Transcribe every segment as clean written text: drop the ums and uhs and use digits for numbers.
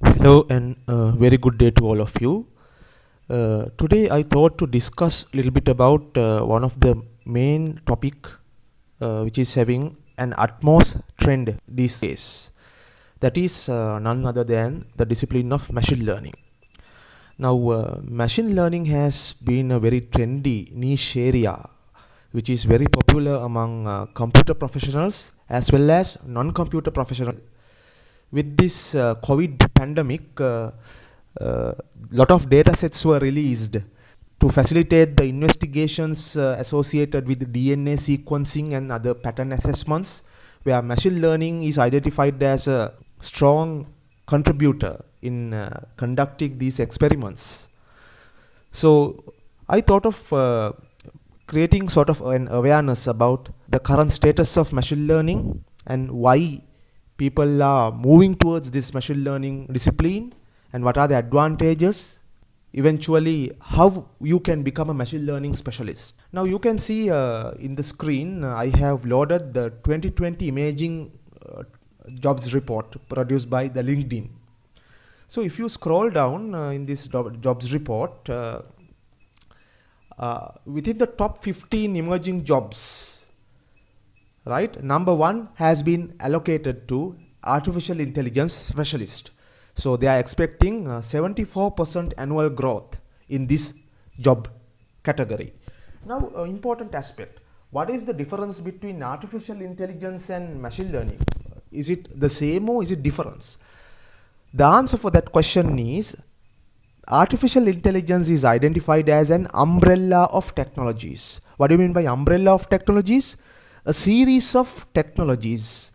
Hello and very good day to all of you. Today I thought to discuss a little bit about one of the main topic which is having an utmost trend these days. That is none other than the discipline of machine learning. Now, machine learning has been a very trendy niche area which is very popular among computer professionals as well as non-computer professionals. With this COVID pandemic, lot of data sets were released to facilitate the investigations associated with DNA sequencing and other pattern assessments, where machine learning is identified as a strong contributor in conducting these experiments. So I thought of creating sort of an awareness about the current status of machine learning and why people are moving towards this machine learning discipline and what are the advantages, eventually how you can become a machine learning specialist. Now you can see in the screen I have loaded the 2020 imaging jobs report produced by the LinkedIn. So if you scroll down in this jobs report, within the top 15 emerging jobs, right, number one has been allocated to artificial intelligence specialist. So they are expecting 74% annual growth in this job category. Now, important aspect, what is the difference between artificial intelligence and machine learning? Is it the same or is it different? The answer for that question is artificial intelligence is identified as an umbrella of technologies. What do you mean by umbrella of technologies? A series of technologies.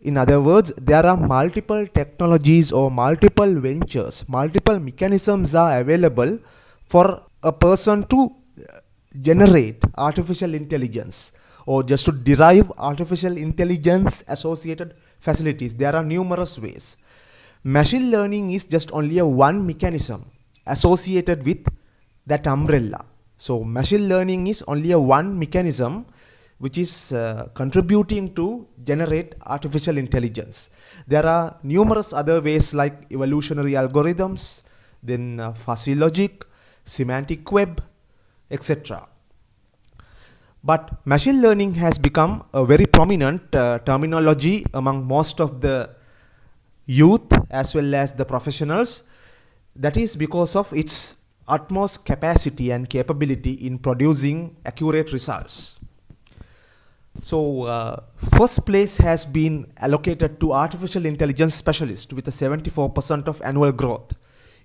In other words, there are multiple technologies or multiple ventures, multiple mechanisms are available for a person to generate artificial intelligence or just to derive artificial intelligence associated facilities. There are numerous ways. Machine learning is just only a one mechanism associated with that umbrella. So machine learning is only a one mechanism which is contributing to generate artificial intelligence. There are numerous other ways like evolutionary algorithms, then fuzzy logic, semantic web, etc. But machine learning has become a very prominent terminology among most of the youth as well as the professionals. That is because of its utmost capacity and capability in producing accurate results. So, first place has been allocated to artificial intelligence specialist with a 74% of annual growth.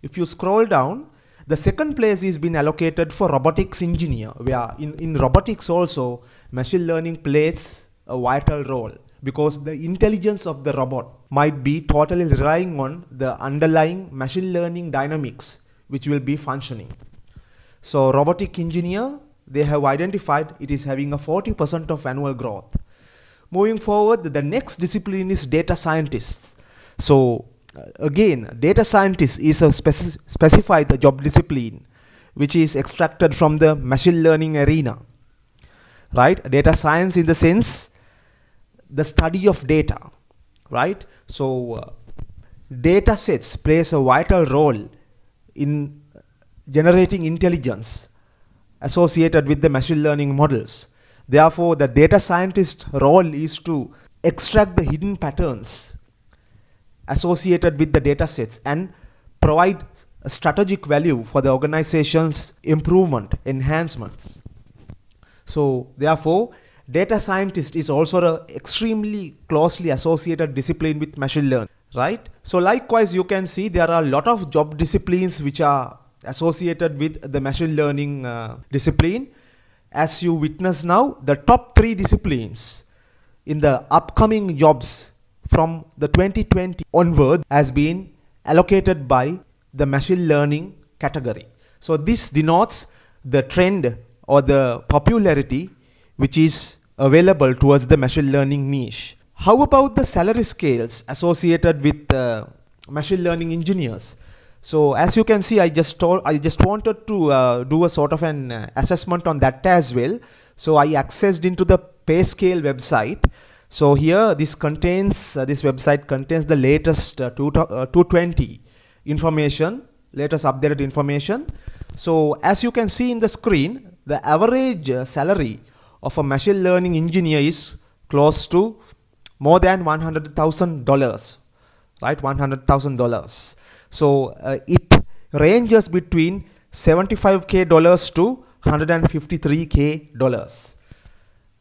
If you scroll down, the second place is been allocated for robotics engineer, where in robotics also machine learning plays a vital role because the intelligence of the robot might be totally relying on the underlying machine learning dynamics which will be functioning. So robotic engineer, they have identified it is having a 40% of annual growth. Moving forward, the next discipline is data scientists. So again, data scientist is a specified job discipline which is extracted from the machine learning arena, right? Data science in the sense the study of data, right? So data sets plays a vital role in generating intelligence associated with the machine learning models. Therefore, the data scientist role is to extract the hidden patterns associated with the data sets and provide a strategic value for the organization's improvement, enhancements. So, therefore, data scientist is also an extremely closely associated discipline with machine learning, right? So, likewise, you can see there are a lot of job disciplines which are associated with the machine learning discipline. As you witness now, the top 3 disciplines in the upcoming jobs from the 2020 onward has been allocated by the machine learning category. So this denotes the trend or the popularity which is available towards the machine learning niche. How about the salary scales associated with machine learning engineers? So as you can see, I just wanted to do a sort of an assessment on that as well. So I accessed into the PayScale website. So here this website contains the latest 220 information, latest updated information. So as you can see in the screen, the average salary of a machine learning engineer is close to more than $100,000, right? $100,000. So it ranges between $75K to $153K,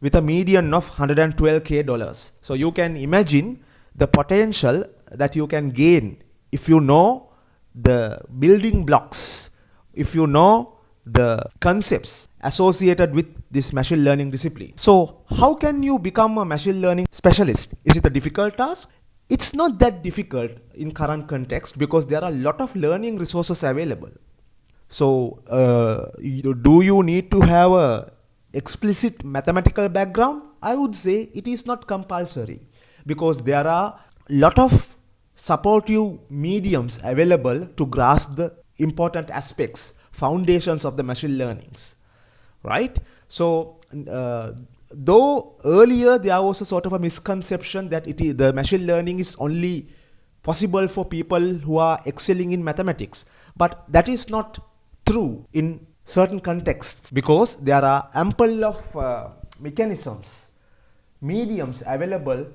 with a median of $112K. So you can imagine the potential that you can gain if you know the building blocks, if you know the concepts associated with this machine learning discipline. So how can you become a machine learning specialist? Is it a difficult task? It's not that difficult in current context because there are a lot of learning resources available. So do you need to have a explicit mathematical background? I would say it is not compulsory because there are a lot of supportive mediums available to grasp the important aspects, foundations of the machine learnings, right? So though earlier there was a sort of a misconception that the machine learning is only possible for people who are excelling in mathematics, but that is not true in certain contexts because there are ample of mechanisms, mediums available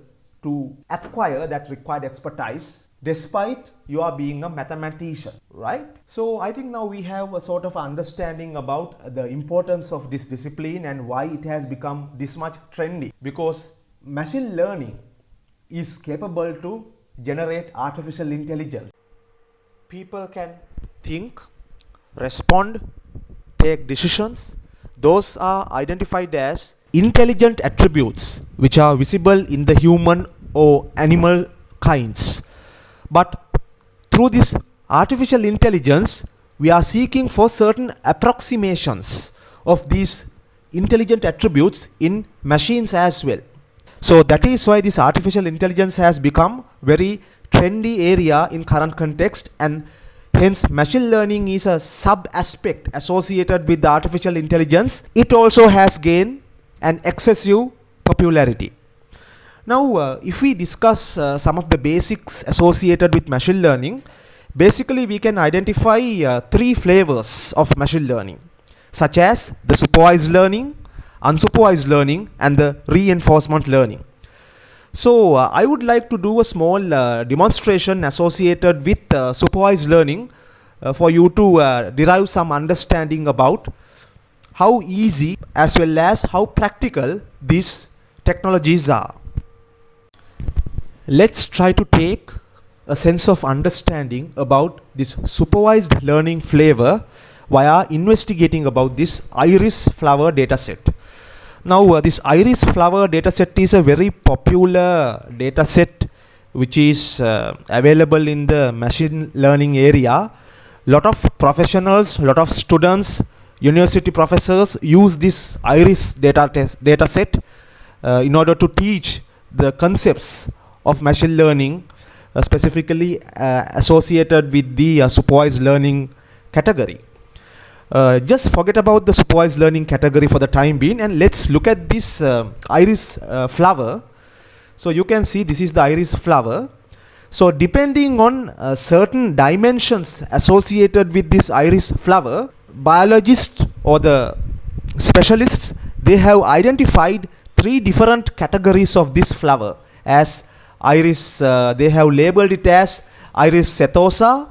to acquire that required expertise despite you are being a mathematician, right? So I think now we have a sort of understanding about the importance of this discipline and why it has become this much trendy, because machine learning is capable to generate artificial intelligence. People can think, respond, take decisions. Those are identified as intelligent attributes which are visible in the human or animal kinds. But through this artificial intelligence, we are seeking for certain approximations of these intelligent attributes in machines as well. So that is why this artificial intelligence has become very trendy area in current context, and hence machine learning is a sub aspect associated with the artificial intelligence. It also has gained an excessive popularity. Now if we discuss some of the basics associated with machine learning, basically we can identify three flavors of machine learning, such as the supervised learning, unsupervised learning, and the reinforcement learning. So I would like to do a small demonstration associated with supervised learning for you to derive some understanding about how easy as well as how practical these technologies are. Let's try to take a sense of understanding about this supervised learning flavor via investigating about this iris flower dataset. Now this iris flower dataset is a very popular dataset which is available in the machine learning area. Lot of professionals, lot of students, university professors use this iris dataset in order to teach the concepts of machine learning, specifically associated with the supervised learning category. Just forget about the supervised learning category for the time being, and let's look at this iris flower. So you can see this is the iris flower. So depending on certain dimensions associated with this iris flower, biologists or the specialists, they have identified three different categories of this flower as iris. They have labeled it as iris setosa,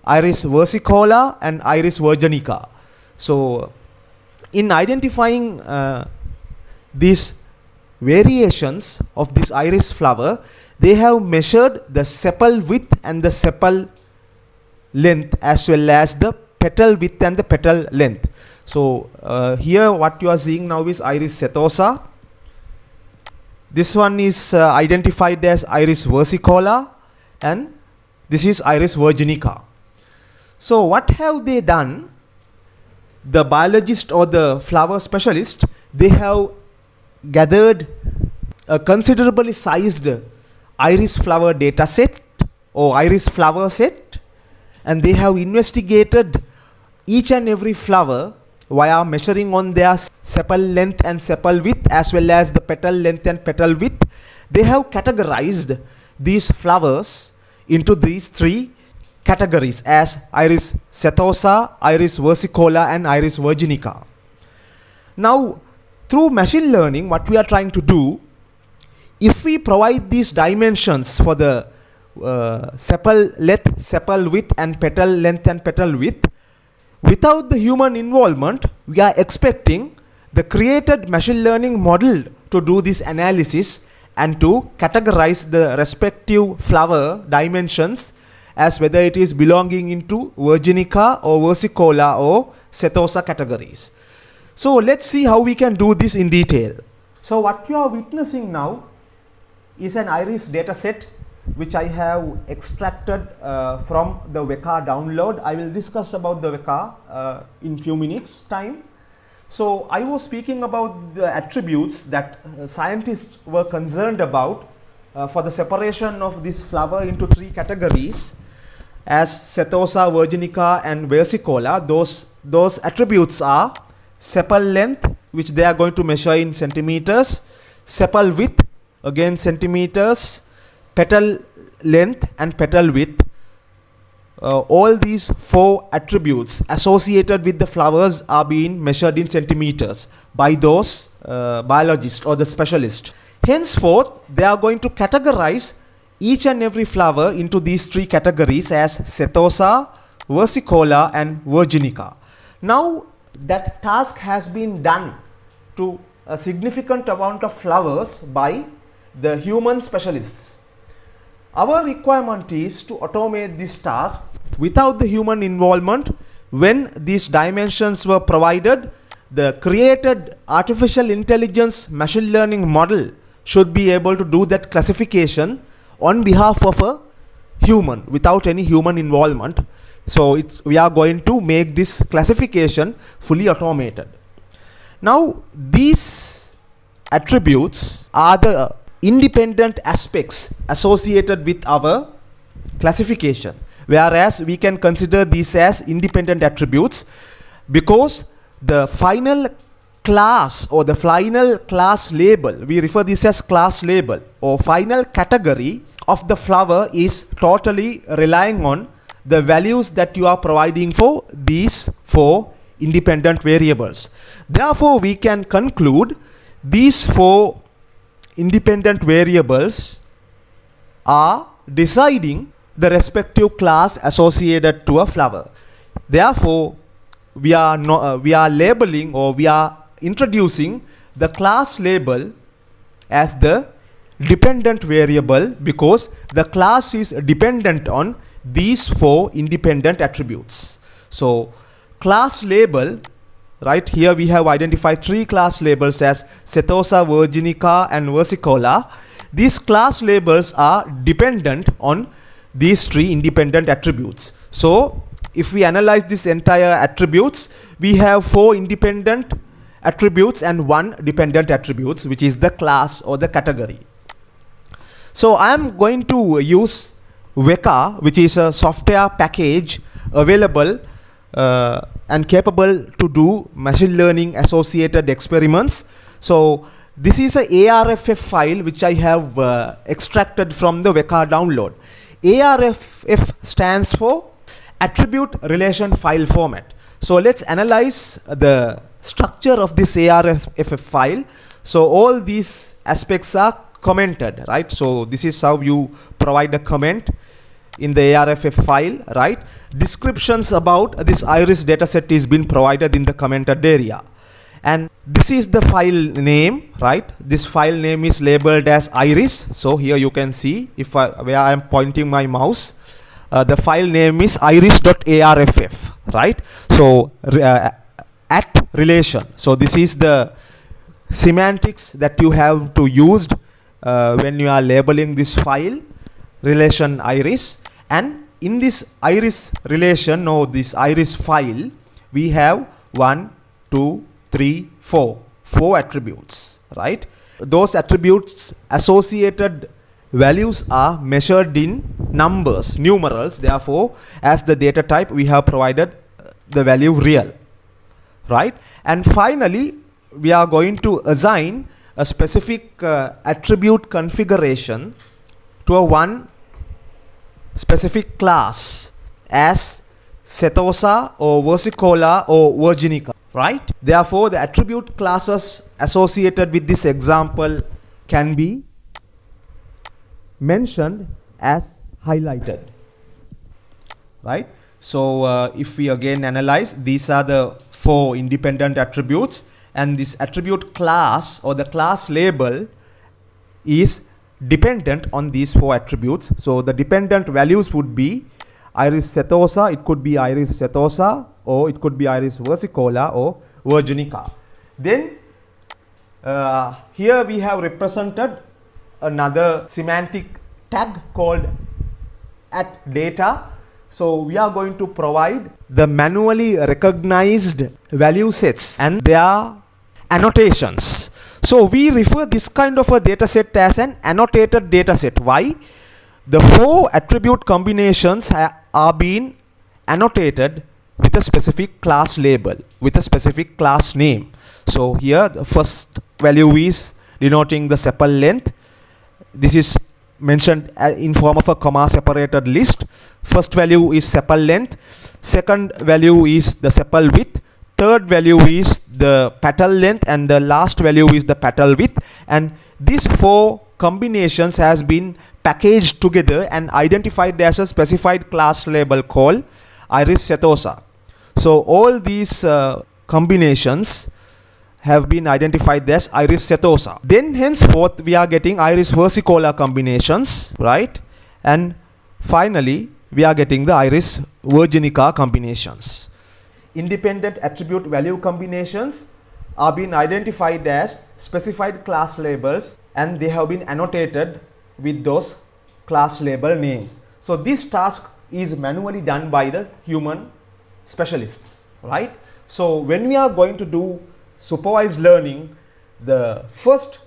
iris versicolor, and iris virginica. So in identifying these variations of this iris flower, they have measured the sepal width and the sepal length as well as the petal width and the petal length. So here what you are seeing now is iris setosa. This one is identified as iris versicolor, and this is iris virginica. So what have they done? The biologist or the flower specialist, they have gathered a considerably sized iris flower data set or iris flower set, and they have investigated each and every flower via measuring on their sepal length and sepal width as well as the petal length and petal width. They have categorized these flowers into these three categories as Iris setosa, Iris versicolor and Iris virginica. Now, through machine learning, what we are trying to do, if we provide these dimensions for the sepal length, sepal width and petal length and petal width, without the human involvement, we are expecting the created machine learning model to do this analysis and to categorize the respective flower dimensions as whether it is belonging into virginica or versicolor or setosa categories. So let's see how we can do this in detail. So what you are witnessing now is an iris data set which I have extracted from the Weka download. I will discuss about the Weka in few minutes time. So I was speaking about the attributes that scientists were concerned about for the separation of this flower into three categories as setosa, virginica and versicolor. Those attributes are sepal length, which they are going to measure in centimeters, sepal width, again centimeters, petal length and petal width. All these four attributes associated with the flowers are being measured in centimeters by those biologists or the specialists. Henceforth, they are going to categorize each and every flower into these three categories as setosa, versicolor and virginica. Now that task has been done to a significant amount of flowers by the human specialists. Our requirement is to automate this task without the human involvement. When these dimensions were provided, the created artificial intelligence machine learning model should be able to do that classification on behalf of a human without any human involvement. So we are going to make this classification fully automated. Now these attributes are the independent aspects associated with our classification, whereas we can consider these as independent attributes because the final class or the final class label, we refer this as class label or final category of the flower, is totally relying on the values that you are providing for these four independent variables. Therefore, we can conclude these four independent variables are deciding the respective class associated to a flower. Therefore, we are labeling or we are introducing the class label as the dependent variable because the class is dependent on these four independent attributes. So class label, right, here we have identified three class labels as setosa, virginica and versicolor. These class labels are dependent on these three independent attributes. So if we analyze this entire attributes, we have four independent attributes and one dependent attributes, which is the class or the category. So I am going to use Weka, which is a software package available and capable to do machine learning associated experiments. So this is a ARFF file which I have extracted from the Weka download. ARFF stands for Attribute Relation File Format. So let's analyze the structure of this ARFF file. So all these aspects are commented, right? So this is how you provide a comment in the ARFF file, right? Descriptions about this iris dataset is been provided in the commented area. And this is the file name, right? This file name is labeled as iris. So here you can see where I am pointing my mouse. The file name is iris.arff, right? So at relation. So this is the semantics that you have to use when you are labeling this file, relation iris. And in this iris relation or this iris file, we have 1, 2, 3, 4 attributes, right? Those attributes associated values are measured in numbers, numerals. Therefore, as the data type, we have provided the value real, right? And finally, we are going to assign a specific attribute configuration to a one specific class as setosa or versicolor or virginica, right? Therefore, the attribute classes associated with this example can be mentioned as highlighted, right? So if we again analyze, these are the 4 independent attributes, and this attribute class or the class label is dependent on these 4 attributes. So the dependent values would be iris setosa, it could be iris setosa, or it could be iris versicolor or virginica. Then here we have represented another semantic tag called @data. So we are going to provide the manually recognized value sets and their annotations. So we refer this kind of a data set as an annotated data set. Why? The 4 attribute combinations are being annotated with a specific class label, with a specific class name. So here the first value is denoting the sepal length. This is mentioned in form of a comma separated list. First value is sepal length, second value is the sepal width, third value is the petal length, and the last value is the petal width. And these 4 combinations has been packaged together and identified as a specified class label called iris setosa. So all these combinations have been identified as iris setosa. Then henceforth we are getting iris versicolor combinations, right? And finally we are getting the iris virginica combinations. Independent attribute value combinations are being identified as specified class labels, and they have been annotated with those class label names. So this task is manually done by the human specialists, right? So when we are going to do supervised learning, the first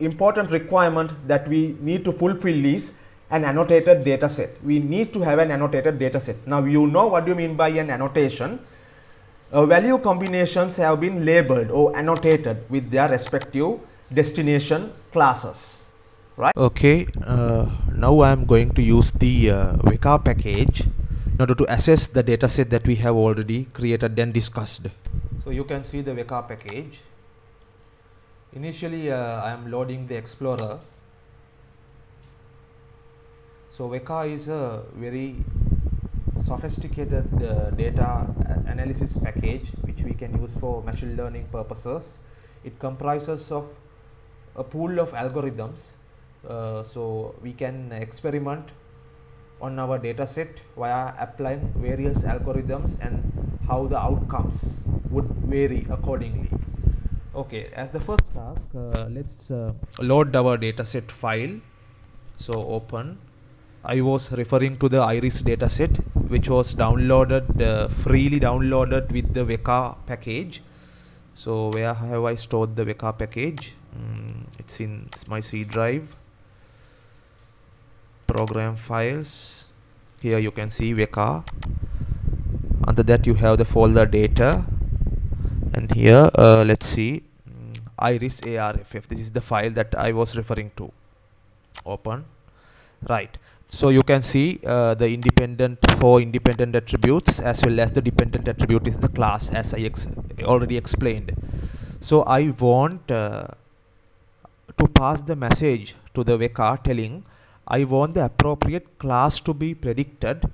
important requirement that we need to fulfill is an annotated data set. We need to have an annotated data set. Now you know what do you mean by an annotation. Value combinations have been labeled or annotated with their respective destination classes, right? Okay, now I am going to use the Weka package in order to assess the data set that we have already created and discussed. So you can see the Weka package. Initially I am loading the Explorer. So Weka is a very sophisticated data analysis package which we can use for machine learning purposes. It comprises of a pool of algorithms, so we can experiment on our data set via applying various algorithms and how the outcomes would vary accordingly. Okay, as the first task, let's load our dataset file. So open. I was referring to the iris dataset, which was downloaded, freely downloaded with the Weka package. So where have I stored the Weka package? It's in my C drive. Program files. Here you can see Weka. Under that you have the folder data, and here let's see iris ARFF. This is the file that I was referring to. Open. Right. So you can see the 4 independent attributes, as well as the dependent attribute is the class, as I already explained. So I want to pass the message to the Weka telling I want the appropriate class to be predicted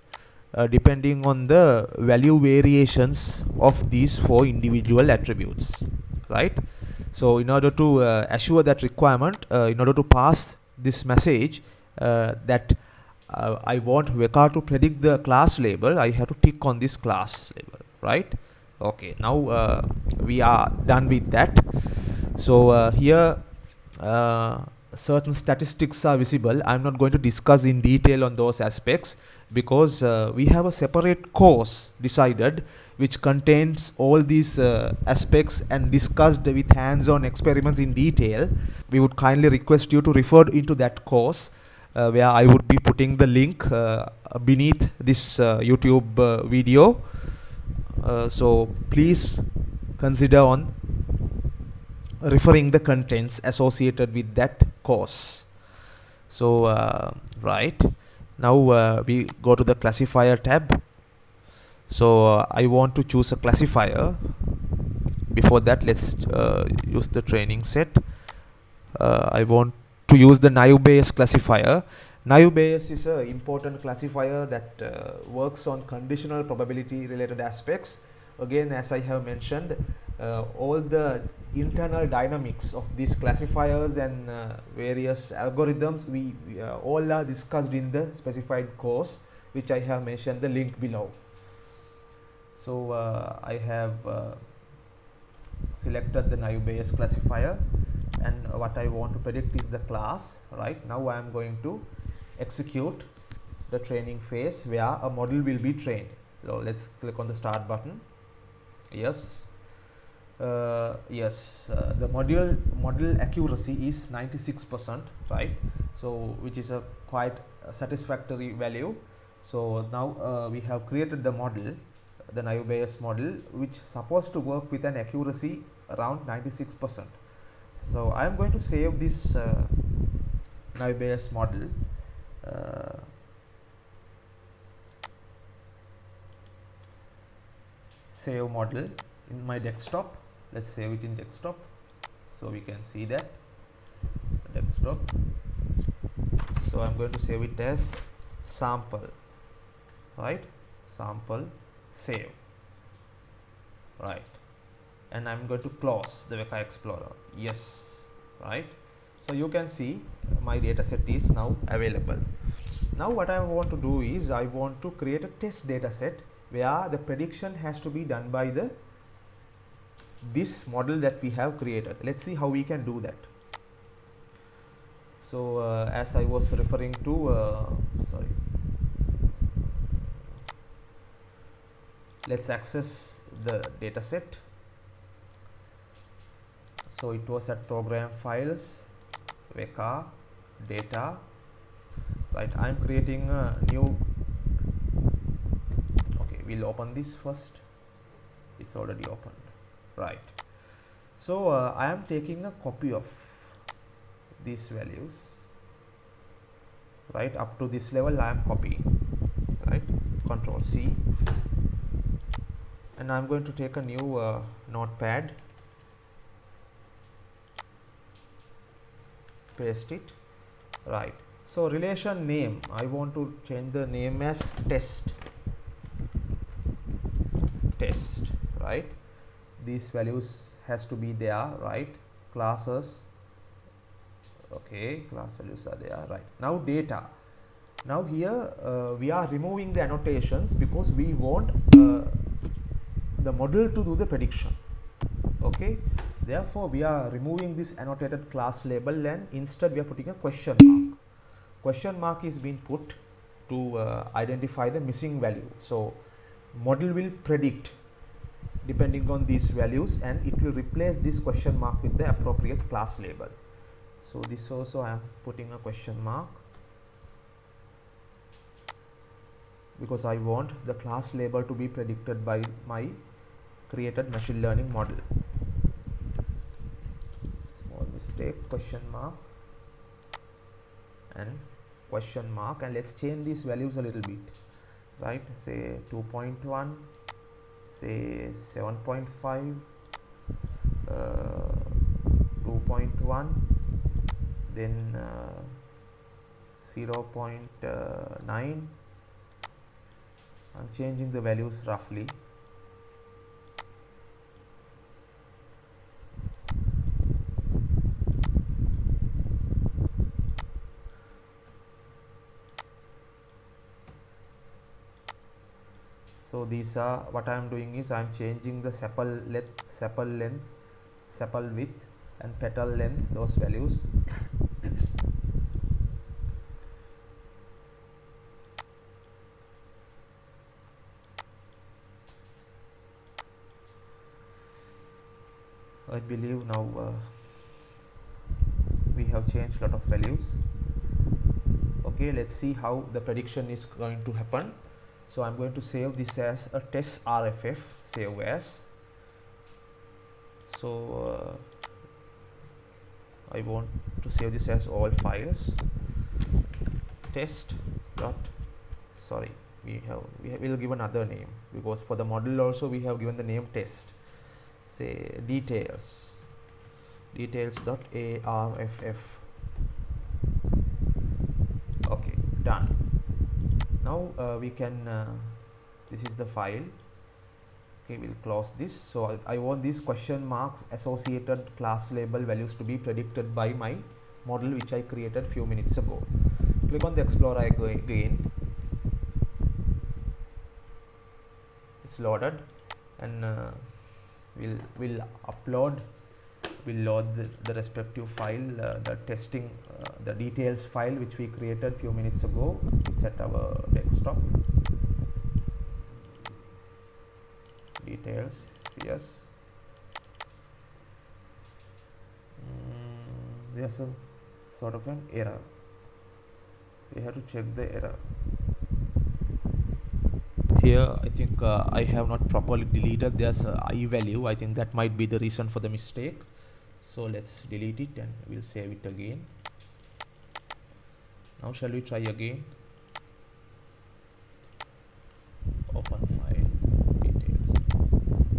depending on the value variations of these 4 individual attributes, right? So in order to assure that requirement, in order to pass this message that I want Weka to predict the class label, I have to tick on this class label, right? Okay, now we are done with that. So here certain statistics are visible. I'm not going to discuss in detail on those aspects because we have a separate course decided which contains all these aspects and discussed with hands-on experiments in detail. We would kindly request you to refer into that course, where I would be putting the link beneath this YouTube video. So please consider on referring the contents associated with that course. So right now we go to the classifier tab. So I want to choose a classifier. Before that, let's use the training set. I want to use the naive Bayes classifier. Naive Bayes is an important classifier that works on conditional probability related aspects. Again, as I have mentioned, all the internal dynamics of these classifiers and various algorithms we all are discussed in the specified course, which I have mentioned the link below. So I have selected the naive Bayes classifier, and what I want to predict is the class. Right now I am going to execute the training phase where a model will be trained. So let's click on the start button. Yes, the model accuracy is 96%, right? So which is a quite satisfactory value. So now we have created the model, the naive Bayes model, which is supposed to work with an accuracy around 96%. So I am going to save this naive Bayes model. Save model in my desktop. Let's save it in desktop so we can see that desktop. So I'm going to save it as sample, right? Sample, save, right? And I'm going to close the Weka Explorer. Yes, right? So you can see my data set is now available. Now what I want to do is I want to create a test data set where the prediction has to be done by this model that we have created. Let's see how we can do that. So as I was referring to, let's access the data set. So it was at program files, Weka, data, right? I'm creating a new, okay, we'll open this first. It's already opened, right? So I am taking a copy of these values, right? Up to this level I am copying, right? Control C, and I'm going to take a new notepad, paste it, right? So relation name, I want to change the name as test, right? These values has to be there, right? Classes, okay, class values are there, right? Now data, now here we are removing the annotations because we want the model to do the prediction, okay? Therefore we are removing this annotated class label, and instead we are putting a question mark. Question mark is being put to identify the missing value. So model will predict depending on these values, and it will replace this question mark with the appropriate class label. So this also I am putting a question mark because I want the class label to be predicted by my created machine learning model. Small mistake, question mark and question mark, and let's change these values a little bit, right? Say 2.1, say 7.5, 2.1, then 0.9. I'm changing the values roughly. So these are, what I am doing is I am changing the sepal length, sepal width and petal length, those values. I believe now we have changed lot of values. Okay, let's see how the prediction is going to happen. So I'm going to save this as a test RFF, save as. So I want to save this as all files, test dot, sorry, will give another name, because for the model also we have given the name test. Say details.arff. Okay, done. Now we can this is the file. Okay, we'll close this. So I want these question marks associated class label values to be predicted by my model which I created few minutes ago. Click on the Explorer again. It's loaded, and we'll load the respective file, the testing, the details file which we created few minutes ago. It's at our desktop. Details, yes. There's a sort of an error. We have to check the error. Here I think I have not properly deleted. There's a I value. I think that might be the reason for the mistake. So let's delete it and we'll save it again. Now shall we try again? Open file, details.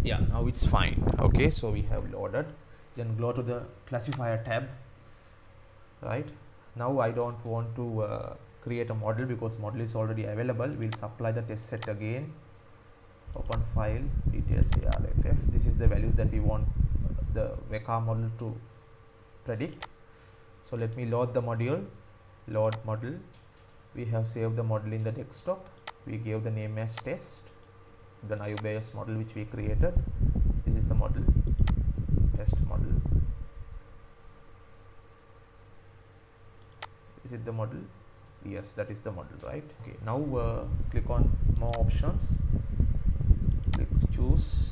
Yeah, now it's fine. Okay, so we have loaded. Then go to the classifier tab. Right, now I don't want to create a model because model is already available. We'll supply the test set again. Open file, details arff. This is the values that we want the VECA model to predict. So let me load the module. Load model. We have saved the model in the desktop. We gave the name as test, the naive Bayes model which we created. This is the model, test model. Is it the model? Yes, that is the model, right? Okay, now click on more options. Click choose.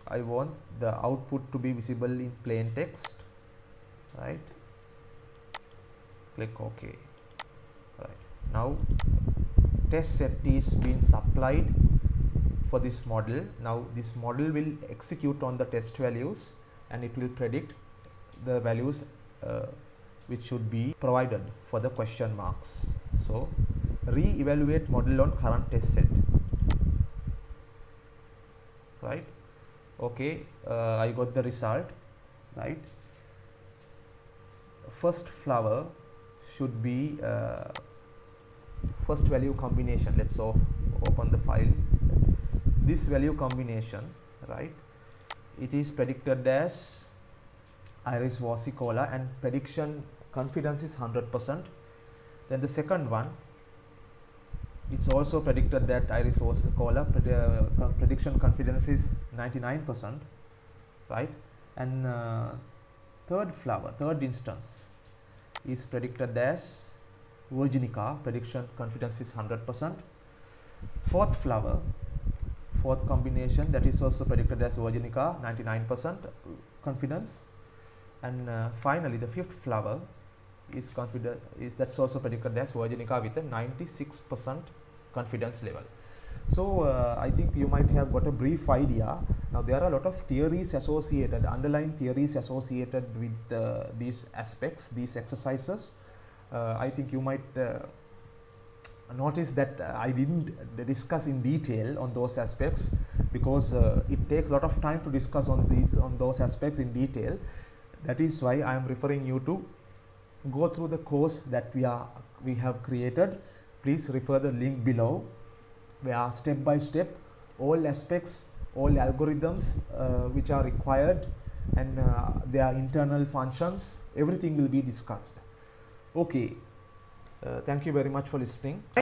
I want the output to be visible in plain text, right? Click OK. Right, now test set is being supplied for this model. Now this model will execute on the test values and it will predict the values which should be provided for the question marks. So re-evaluate model on current test set. Right, okay, I got the result. Right, first flower should be first value combination. Let's open the file. This value combination, right, it is predicted as Iris versicolor and prediction confidence is 100%. Then the second one, it's also predicted that Iris versicolor prediction confidence is 99%, right? And third instance is predicted as Virginica, prediction confidence is 100%. Fourth flower, fourth combination, that is also predicted as Virginica, 99% confidence. And finally the fifth flower is that's also predicted as Virginica with a 96% confidence level. So I think you might have got a brief idea. Now there are a lot of theories associated, underlying theories associated with these aspects, these exercises. I think you might notice that I didn't discuss in detail on those aspects because it takes a lot of time to discuss on those aspects in detail. That is why I am referring you to go through the course that we have created. Please refer the link below, where step by step all aspects, all algorithms which are required and their internal functions, everything will be discussed. Okay, thank you very much for listening.